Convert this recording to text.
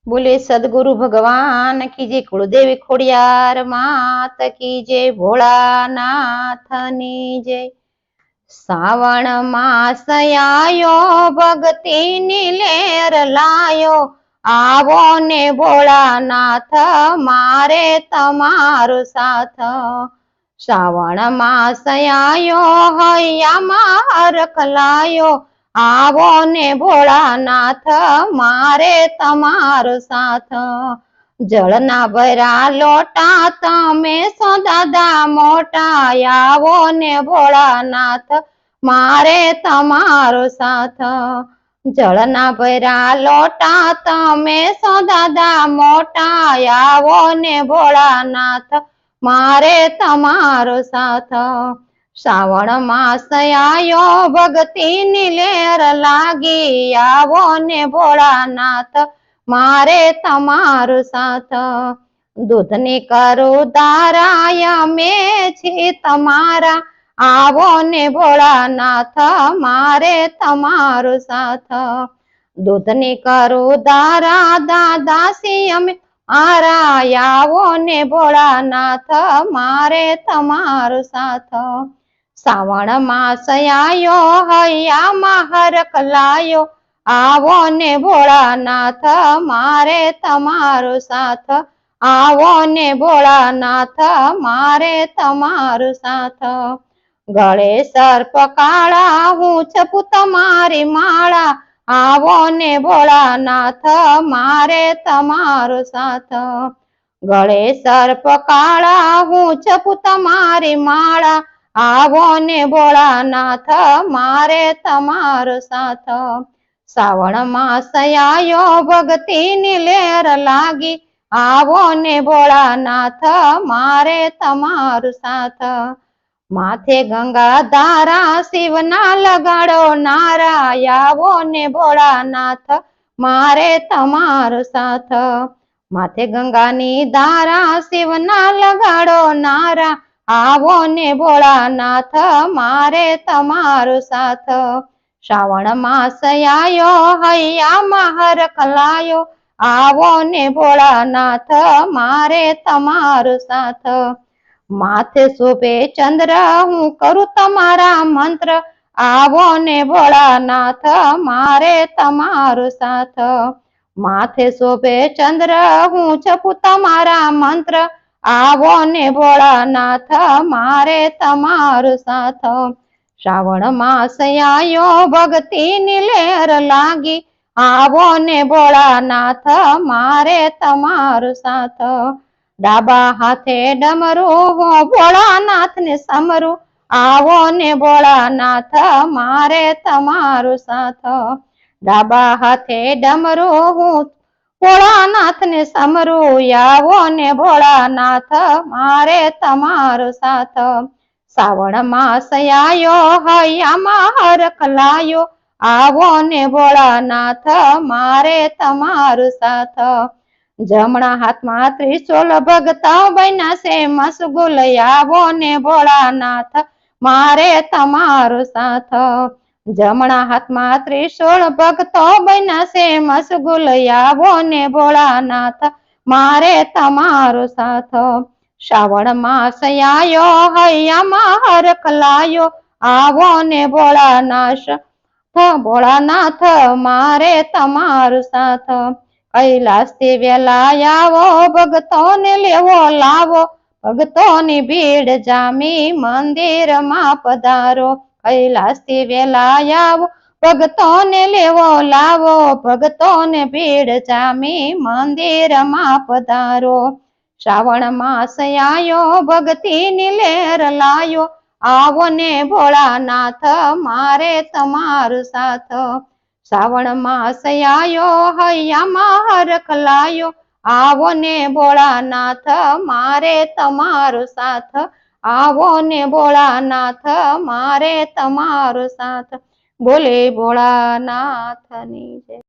बोले सदगुरु भगवान की जय, कुलदेवी खोड़ियार मात की जय, भोळानाथनी जय। श्रावण मास आयो भक्ति नीलेर लायो, आवो ने भोळानाथ मारे तमारो साथ। श्रावण मास आयो हैया हरख लायो, आवो ने भोळानाथ मारे तमारो साथ। जळना भरा लोटा तमे सो दादा मोटा, आवो ने भोळानाथ मारे तमारो साथ। जळना भरा लोटा तमे सो दादा मोटा, आवो ने भोळानाथ मारे तमारो साथ। श्रावण मास आयो भक्ति नीलेर लागी, आवो ने भोळानाथ मारे तमारो साथ। दूधनी करू दाराया में छी तमारा, आवो ने भोळानाथ मारे तमारो साथ। दूधनी करू दारा दादा सियम मारा, आवो ने भोळानाथ मारे तमारो साथ। श्रावण मास आयो हैया हरख लायो, आवो ने भोळानाथ मारे तमारो साथ। आवो ने भोळानाथ मारे तमारो साथ। गळे सर्प काळा हूँ छपू तमारी माळा, आवो ने भोळानाथ मारे तमारो साथ। गळे सर्प काळा हूँ छपू तमारी माळा, आवो ने भोळानाथ मारे तमारो साथ। श्रावण मास आयो भक्ति नीलेर लागी, आवो ने भोळानाथ मारे तमारो साथ। माथे गंगा दारा शिवना लगाड़ो नारा, आवो ने भोळानाथ मारे तमारो साथ। माथे गंगानी दारा शिवना लगाड़ो नारा, आवो ने भोळानाथ मारे तमारो साथ। श्रावण मास आयो हैया हरख लायो, आवो ने भोळानाथ मारे तमारो साथ। माथे शोभे चंद्र हूँ करू तमारा मंत्र, आवो ने भोळानाथ मारे तमारो साथ। माथे शोभे चंद्र हूँ छपू तमारा मंत्र, आवो ने भोळानाथ मारे तमारो साथ। श्रावण मास आयो भक्ति नीलेर लागी, आवो ने भोळानाथ मारे तमारो साथ। डाबा हाथे डमरू हूँ भोळानाथ ने समरू, आवो ने भोळानाथ मारे तमारो साथ। डाबा हाथे डमरू हूँ भोळानाथ ने समरू, आवो ने भोळानाथ मारे तमारो साथ। श्रावण मास आयो हैया हरख लायो, आवो ने भोळानाथ मारे तमारो साथ। जमणा हाथमा त्रिशूल भगता बन्या से मशगुल, आवो ने भोळानाथ मारे तमारो साथ। जमणा हाथमा त्रिशूल भगतो बन्या से मशगुल, आवो ने भोळानाथ मारे तमारो साथ। श्रावण मास आयो हैया हरख लायो, आवो ने भोळानाथ मारे तमारो साथ। कैलास थी वेला आवो भगतो ने लेवो लावो, भगतो नी भीड़ जामी मंदिर मां पधारो। कैलास थी वेला आवो भगतो ने लेवो लावो, भगतो ने भीड़ जामी मंदिर मां पधारो। श्रावण मास आयो भक्ति नीलेर लायो, आवो ने भोळानाथ मारे तमारो साथ। श्रावण मास आयो हैया हरख लायो, आवो ने भोळानाथ मारे तमारो साथ। आवो ने भोळानाथ मारे तमारो साथ। बोले भोळानाथनी जय।